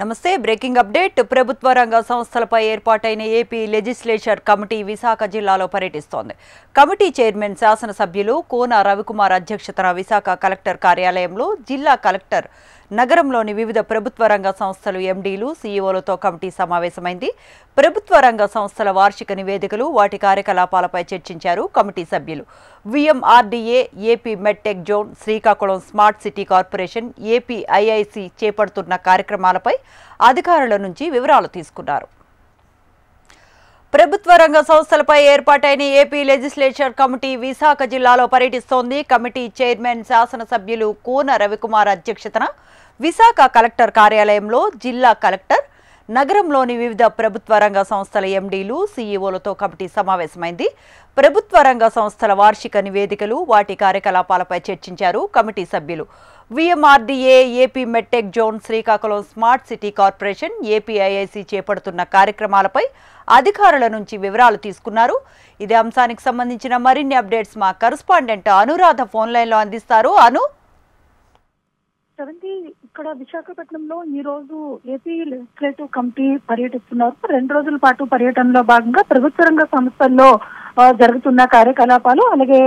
నమస్తే breaking update ప్రభుత్వ రంగ సంస్థలపై ఏర్పాటైన ఏపీ లెజిస్లేచర్ కమిటీ విశాఖ జిల్లాలో పర్యటిస్తోంది. కమిటీ చైర్మన్ శాసనసభ్యులు కోన రవికుమార్ అధ్యక్షతన విశాఖ కలెక్టర్ కార్యాలయంలో జిల్లా కలెక్టర్ నగరంలోని వివిధ ప్రభుత్వ రంగ సంస్థలు ఎండీలు సీఈఓలతో కమిటీ సమావేశమైంది. ప్రభుత్వ రంగ సంస్థల వార్షిక నివేదికలు వాటి కార్యకలాపాలపై చర్చించారు కమిటీ సభ్యులు. VMRDA, AP medtech zone, Srikakulam smart city corporation, AP IIC చేపడుతున్న కార్యక్రమాలపై అధికారుల నుంచి వివరాలు తీసుకున్నారు. ప్రభుత్వ రంగ సంస్థలపై ఏర్పాటైన ఏపీ లెజిస్లేచర్ కమిటీ విశాఖ జిల్లాలో పర్యటిస్తోంది. కమిటీ చైర్మన్ శాసనసభ్యులు కోన రవికుమార్ అధ్యక్షతన విశాఖ కలెక్టర్ కార్యాలయంలో జిల్లా కలెక్టర్ నగరంలోని వివిధ ప్రభుత్వ రంగ సంస్థల ఎండీలు సీఈఓలతో కమిటీ సమావేశమైంది. ప్రభుత్వ రంగ సంస్థల వార్షిక నివేదికలు వాటి కార్యకలాపాలపై చర్చించారు కమిటీ సభ్యులు. VMRDA, AP medtech zone, Srikakulam smart city corporation, AP IIC చేపడుతున్న కార్యక్రమాలపై అధికారుల నుంచి వివరాలు తీసుకున్నారు. ఇదే అంశానికి సంబంధించిన మరిన్ని అప్డేట్స్ మా కరెస్పాండెంట్ అనురాధ ఫోన్ లైన్ లో అందిస్తారు. ఇక్కడ విశాఖపట్నంలో ఈ రోజు ఏపీ లెజిస్లేటివ్ కమిటీ పర్యటిస్తున్నారు. 2 రోజుల పాటు పర్యటనలో భాగంగా ప్రభుత్వ రంగ సంస్థల్లో జరుగుతున్న కార్యకలాపాలు, అలాగే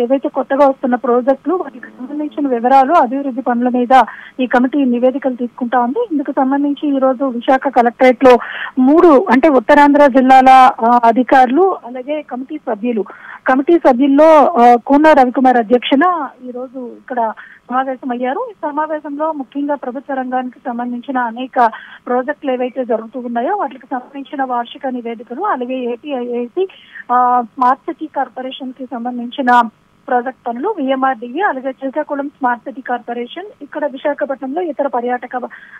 ఏవైతే కొత్తగా వస్తున్న ప్రాజెక్టులు, వాటికి సంబంధించిన వివరాలు, అభివృద్ధి పనుల మీద ఈ కమిటీ నివేదికలు తీసుకుంటా ఉంది. ఇందుకు సంబంధించి ఈ రోజు విశాఖ కలెక్టరేట్ లో 3 అంటే ఉత్తరాంధ్ర జిల్లాల అధికారులు, అలాగే కమిటీ సభ్యుల్లో కోన రవికుమార్ అధ్యక్షన ఈ రోజు ఇక్కడ సమావేశమయ్యారు. ఈ సమావేశంలో ముఖ్యంగా ప్రభుత్వ రంగానికి సంబంధించిన అనేక ప్రాజెక్టులు ఏవైతే జరుగుతూ ఉన్నాయో వాటికి సంబంధించిన వార్షిక నివేదికలు, అలాగే ఏపీఐఐసి స్మార్ట్ సిటీ కార్పొరేషన్ కి సంబంధించిన ప్రాజెక్ట్ పనులు, విఎంఆర్డీఏ, అలాగే శ్రీకాకుళం స్మార్ట్ సిటీ కార్పొరేషన్, ఇక్కడ విశాఖపట్నంలో ఇతర పర్యాటక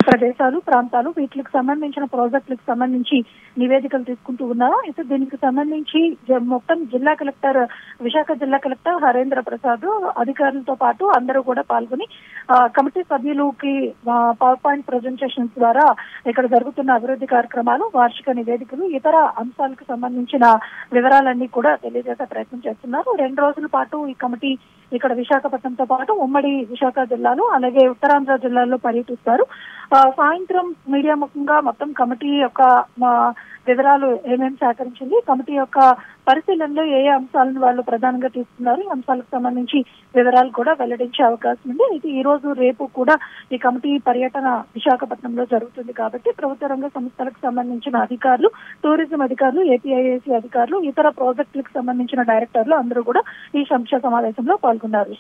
ప్రదేశాలు, ప్రాంతాలు, వీటికి సంబంధించిన ప్రాజెక్టులకు సంబంధించి నివేదికలు తీసుకుంటూ ఉన్నారు. అయితే దీనికి సంబంధించి మొత్తం విశాఖ జిల్లా కలెక్టర్ హరేంద్ర ప్రసాద్ అధికారులతో పాటు అందరూ కూడా పాల్గొని కమిటీ సభ్యులకి పవర్ పాయింట్ ప్రజెంటేషన్స్ ద్వారా ఇక్కడ జరుగుతున్న అభివృద్ధి కార్యక్రమాలు, వార్షిక నివేదికలు, ఇతర అంశాలకు సంబంధించిన వివరాలన్నీ కూడా తెలియజేసే ప్రయత్నం చేస్తున్నారు. 2 రోజుల పాటు ఈ కమిటీ ఇక్కడ విశాఖపట్నంతో పాటు ఉమ్మడి విశాఖ జిల్లాలో, అలాగే ఉత్తరాంధ్ర జిల్లాల్లో పర్యటిస్తారు. సాయంత్రం మీడియా ముఖంగా మొత్తం కమిటీ యొక్క వివరాలు ఏమేమి సేకరించింది, కమిటీ యొక్క పరిశీలనలో ఏ అంశాలను వాళ్ళు ప్రధానంగా తీసుకున్నారు, ఈ అంశాలకు సంబంధించి వివరాలు కూడా వెల్లడించే అవకాశం ఉంది. అయితే ఈ రోజు రేపు కూడా ఈ కమిటీ పర్యటన విశాఖపట్నంలో జరుగుతుంది కాబట్టి ప్రభుత్వ రంగ సంస్థలకు సంబంధించిన అధికారులు, టూరిజం అధికారులు, ఏపీఐఐసి అధికారులు, ఇతర ప్రాజెక్టులకు సంబంధించిన డైరెక్టర్లు అందరూ కూడా ఈ సమీక్ష సమావేశంలో పాల్గొన్నారు.